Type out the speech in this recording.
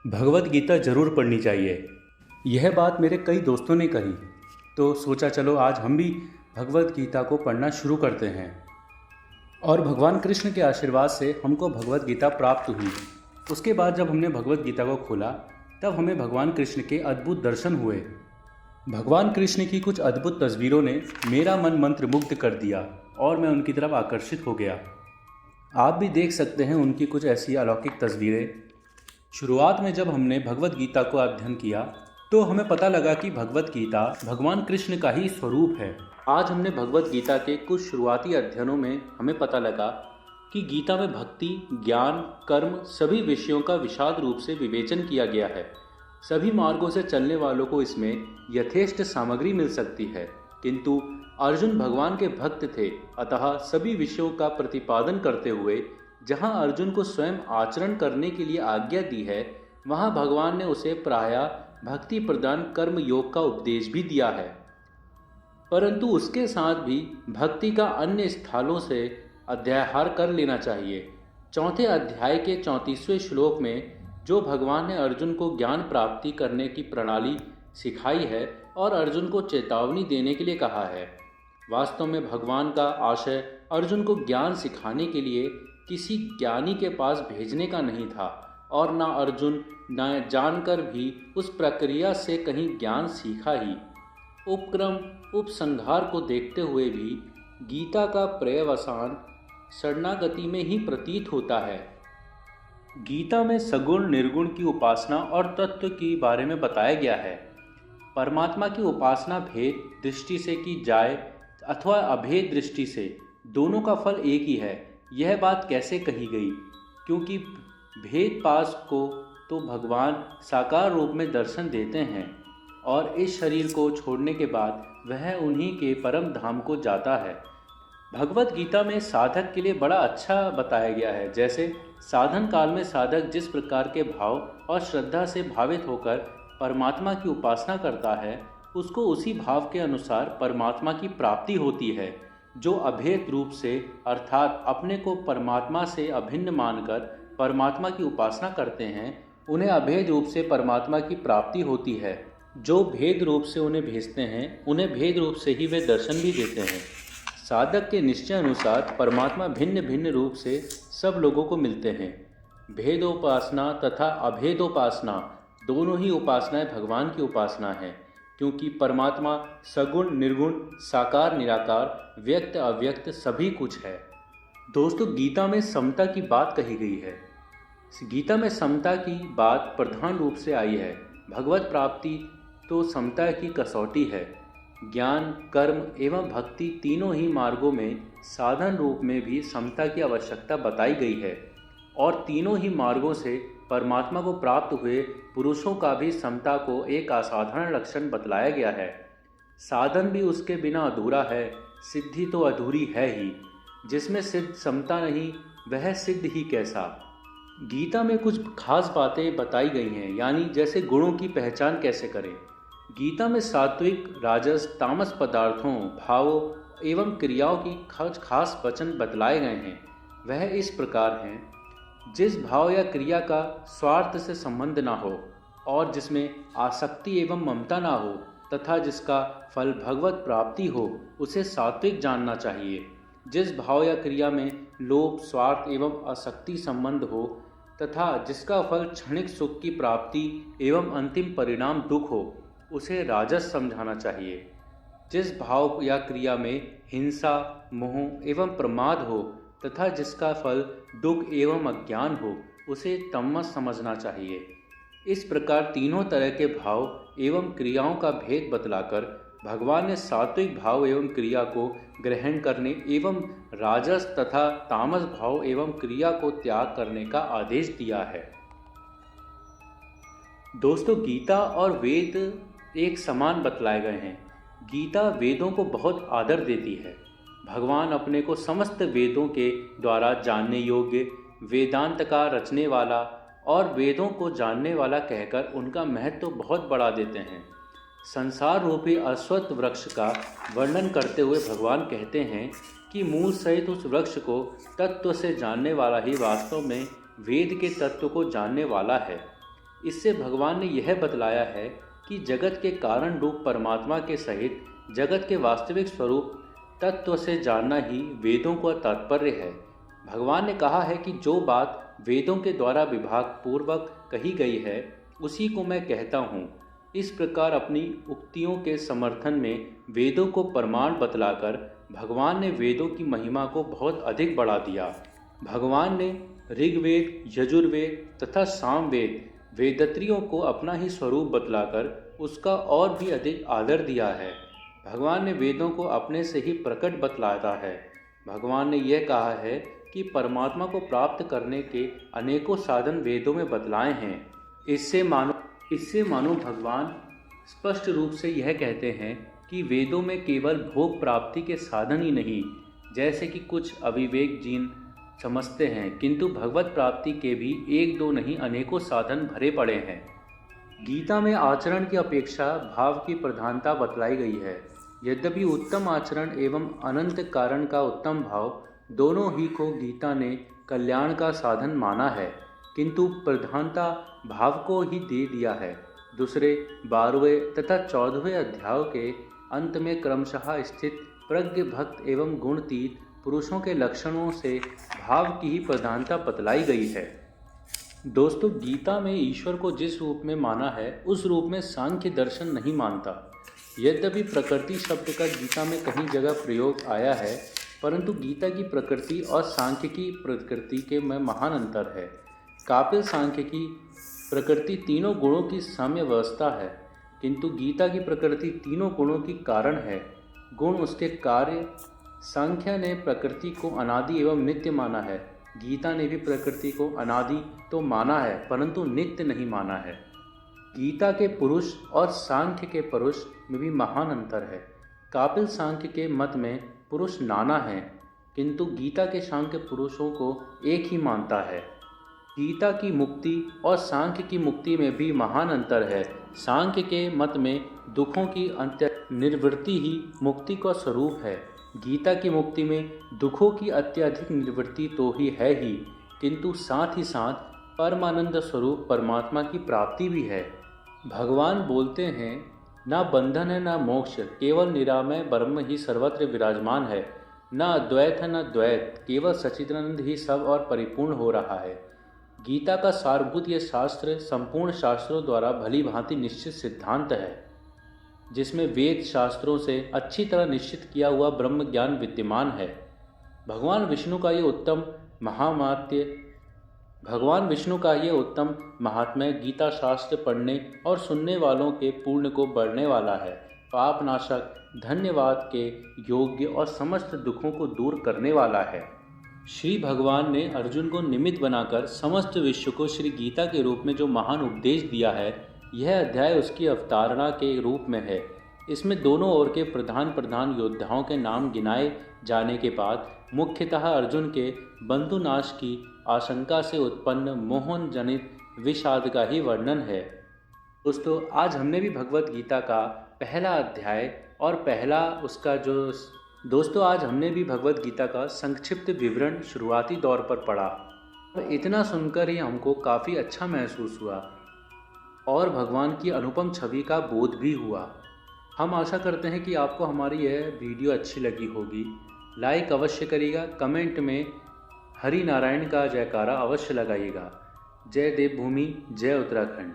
भगवत गीता जरूर पढ़नी चाहिए। यह बात मेरे कई दोस्तों ने कही, तो सोचा चलो आज हम भी भगवत गीता को पढ़ना शुरू करते हैं। और भगवान कृष्ण के आशीर्वाद से हमको भगवत गीता प्राप्त हुई। उसके बाद जब हमने भगवत गीता को खोला, तब हमें भगवान कृष्ण के अद्भुत दर्शन हुए। भगवान कृष्ण की कुछ अद्भुत तस्वीरों ने मेरा मन मंत्रमुग्ध कर दिया और मैं उनकी तरफ आकर्षित हो गया। आप भी देख सकते हैं उनकी कुछ ऐसी अलौकिक तस्वीरें। शुरुआत में जब हमने भगवत गीता को अध्ययन किया, तो हमें पता लगा कि भगवत गीता भगवान कृष्ण का ही स्वरूप है। आज हमने भगवत गीता के कुछ शुरुआती अध्ययनों में हमें पता लगा कि गीता में भक्ति, ज्ञान, कर्म सभी विषयों का विशाल रूप से विवेचन किया गया है। सभी मार्गों से चलने वालों को इसमें यथेष्ट सामग्री मिल सकती है, किंतु अर्जुन भगवान के भक्त थे, अतः सभी विषयों का प्रतिपादन करते हुए जहाँ अर्जुन को स्वयं आचरण करने के लिए आज्ञा दी है, वहाँ भगवान ने उसे प्रायः भक्ति प्रदान कर्म योग का उपदेश भी दिया है। परंतु उसके साथ भी भक्ति का अन्य स्थलों से अध्याहार कर लेना चाहिए। चौथे अध्याय के 34वें श्लोक में जो भगवान ने अर्जुन को ज्ञान प्राप्ति करने की प्रणाली सिखाई है और अर्जुन को चेतावनी देने के लिए कहा है, वास्तव में भगवान का आशय अर्जुन को ज्ञान सिखाने के लिए किसी ज्ञानी के पास भेजने का नहीं था, और न अर्जुन न जानकर भी उस प्रक्रिया से कहीं ज्ञान सीखा ही। उपक्रम उपसंहार को देखते हुए भी गीता का पर्यवसान शरणागति में ही प्रतीत होता है। गीता में सगुण निर्गुण की उपासना और तत्व के बारे में बताया गया है। परमात्मा की उपासना भेद दृष्टि से की जाए अथवा अभेद दृष्टि से, दोनों का फल एक ही है। यह बात कैसे कही गई? क्योंकि भेद पास को तो भगवान साकार रूप में दर्शन देते हैं और इस शरीर को छोड़ने के बाद वह उन्हीं के परम धाम को जाता है। भगवत गीता में साधक के लिए बड़ा अच्छा बताया गया है। जैसे साधन काल में साधक जिस प्रकार के भाव और श्रद्धा से भावित होकर परमात्मा की उपासना करता है, उसको उसी भाव के अनुसार परमात्मा की प्राप्ति होती है। जो अभेद रूप से अर्थात अपने को परमात्मा से अभिन्न मानकर परमात्मा की उपासना करते हैं, उन्हें अभेद रूप से परमात्मा की प्राप्ति होती है। जो भेद रूप से उन्हें भेजते हैं, उन्हें भेद रूप से ही वे दर्शन भी देते हैं। साधक के निश्चय अनुसार परमात्मा भिन्न भिन्न रूप से सब लोगों को मिलते हैं। भेदोपासना तथा अभेदोपासना दोनों ही उपासनाएं भगवान की उपासना है, क्योंकि परमात्मा सगुण निर्गुण साकार निराकार व्यक्त अव्यक्त सभी कुछ है। दोस्तों, गीता में समता की बात कही गई है। गीता में समता की बात प्रधान रूप से आई है। भगवत प्राप्ति तो समता की कसौटी है। ज्ञान, कर्म एवं भक्ति तीनों ही मार्गों में साधन रूप में भी समता की आवश्यकता बताई गई है, और तीनों ही मार्गों से परमात्मा को प्राप्त हुए पुरुषों का भी समता को एक असाधारण लक्षण बतलाया गया है। साधन भी उसके बिना अधूरा है, सिद्धि तो अधूरी है ही। जिसमें सिद्ध समता नहीं, वह सिद्ध ही कैसा। गीता में कुछ खास बातें बताई गई हैं, यानी जैसे गुणों की पहचान कैसे करें। गीता में सात्विक, राजस, तामस पदार्थों, भावों एवं क्रियाओं की खास वचन बतलाए गए हैं। वह इस प्रकार हैं: जिस भाव या क्रिया का स्वार्थ से संबंध ना हो और जिसमें आसक्ति एवं ममता ना हो तथा जिसका फल भगवत प्राप्ति हो, उसे सात्विक जानना चाहिए। जिस भाव या क्रिया में लोभ, स्वार्थ एवं आसक्ति संबंध हो तथा जिसका फल क्षणिक सुख की प्राप्ति एवं अंतिम परिणाम दुख हो, उसे राजस समझाना चाहिए। जिस भाव या क्रिया में हिंसा, मोह एवं प्रमाद हो तथा जिसका फल दुख एवं अज्ञान हो, उसे तमस समझना चाहिए। इस प्रकार तीनों तरह के भाव एवं क्रियाओं का भेद बतलाकर भगवान ने सात्विक भाव एवं क्रिया को ग्रहण करने एवं राजस तथा तामस भाव एवं क्रिया को त्याग करने का आदेश दिया है। दोस्तों, गीता और वेद एक समान बतलाए गए हैं। गीता वेदों को बहुत आदर देती है। भगवान अपने को समस्त वेदों के द्वारा जानने योग्य, वेदांत का रचने वाला और वेदों को जानने वाला कहकर उनका महत्व बहुत बढ़ा देते हैं। संसार रूपी अश्वत्थ वृक्ष का वर्णन करते हुए भगवान कहते हैं कि मूल सहित उस वृक्ष को तत्व से जानने वाला ही वास्तव में वेद के तत्व को जानने वाला है। इससे भगवान ने यह बतलाया है कि जगत के कारण रूप परमात्मा के सहित जगत के वास्तविक स्वरूप तत्व से जानना ही वेदों का तात्पर्य है। भगवान ने कहा है कि जो बात वेदों के द्वारा विभाग पूर्वक कही गई है उसी को मैं कहता हूँ। इस प्रकार अपनी उक्तियों के समर्थन में वेदों को प्रमाण बतलाकर भगवान ने वेदों की महिमा को बहुत अधिक बढ़ा दिया। भगवान ने ऋग्वेद, यजुर्वेद तथा सामवेद वेदत्रियों को अपना ही स्वरूप बतलाकर उसका और भी अधिक आदर दिया है। भगवान ने वेदों को अपने से ही प्रकट बतलाता है। भगवान ने यह कहा है कि परमात्मा को प्राप्त करने के अनेकों साधन वेदों में बतलाए हैं। इससे मानो भगवान स्पष्ट रूप से यह कहते हैं कि वेदों में केवल भोग प्राप्ति के साधन ही नहीं, जैसे कि कुछ अविवेक जीन समझते हैं, किंतु भगवत प्राप्ति के भी एक दो नहीं अनेकों साधन भरे पड़े हैं। गीता में आचरण की अपेक्षा भाव की प्रधानता बतलाई गई है। यद्यपि उत्तम आचरण एवं अनंत कारण का उत्तम भाव दोनों ही को गीता ने कल्याण का साधन माना है, किंतु प्रधानता भाव को ही दे दिया है। दूसरे 12वें तथा 14वें अध्यायों के अंत में क्रमशः स्थित प्रज्ञ भक्त एवं गुणतीत पुरुषों के लक्षणों से भाव की ही प्रधानता बतलाई गई है। दोस्तों, गीता में ईश्वर को जिस रूप में माना है उस रूप में सांख्य दर्शन नहीं मानता। यद्यपि प्रकृति शब्द का गीता में कहीं जगह प्रयोग आया है, परंतु गीता की प्रकृति और सांख्य की प्रकृति के में महान अंतर है। कापिल सांख्य की प्रकृति तीनों गुणों की साम्य व्यवस्था है, किंतु गीता की प्रकृति तीनों गुणों की कारण है, गुण उसके कार्य। सांख्य ने प्रकृति को अनादि एवं नित्य माना है। गीता ने भी प्रकृति को अनादि तो माना है, परंतु नित्य नहीं माना है। गीता के पुरुष और सांख्य के पुरुष में भी महान अंतर है। कापिल सांख्य के मत में पुरुष नाना हैं, किंतु गीता के सांख्य पुरुषों को एक ही मानता है। गीता की मुक्ति और सांख्य की मुक्ति में भी महान अंतर है। सांख्य के मत में दुखों की अंत्य निवृत्ति ही मुक्ति का स्वरूप है। गीता की मुक्ति में दुखों की अत्यधिक निवृत्ति तो ही है ही, किंतु साथ ही साथ परमानंद स्वरूप परमात्मा की प्राप्ति भी है। भगवान बोलते हैं, ना बंधन है ना मोक्ष, केवल निरामय ब्रह्म ही सर्वत्र विराजमान है। न अद्वैत है न द्वैत, केवल सच्चिदानंद ही सब और परिपूर्ण हो रहा है। गीता का सारभूत यह शास्त्र संपूर्ण शास्त्रों द्वारा भली भांति निश्चित सिद्धांत है, जिसमें वेद शास्त्रों से अच्छी तरह निश्चित किया हुआ ब्रह्म ज्ञान विद्यमान है। भगवान विष्णु का ये उत्तम महात्म्य गीता शास्त्र पढ़ने और सुनने वालों के पुण्य को बढ़ने वाला है, पापनाशक, धन्यवाद के योग्य और समस्त दुखों को दूर करने वाला है। श्री भगवान ने अर्जुन को निमित्त बनाकर समस्त विश्व को श्री गीता के रूप में जो महान उपदेश दिया है, यह अध्याय उसकी अवतारणा के रूप में है। इसमें दोनों ओर के प्रधान योद्धाओं के नाम गिनाए जाने के बाद मुख्यतः अर्जुन के बंधुनाश की आशंका से उत्पन्न मोहन जनित विषाद का ही वर्णन है। दोस्तों, आज हमने भी भगवत गीता का पहला अध्याय और आज हमने भी भगवत गीता का संक्षिप्त विवरण शुरुआती दौर पर पढ़ा और इतना सुनकर ही हमको काफ़ी अच्छा महसूस हुआ और भगवान की अनुपम छवि का बोध भी हुआ। हम आशा करते हैं कि आपको हमारी यह वीडियो अच्छी लगी होगी। लाइक अवश्य करिएगा, कमेंट में हरि नारायण का जयकारा अवश्य लगाइएगा। जय देवभूमि, जय उत्तराखंड।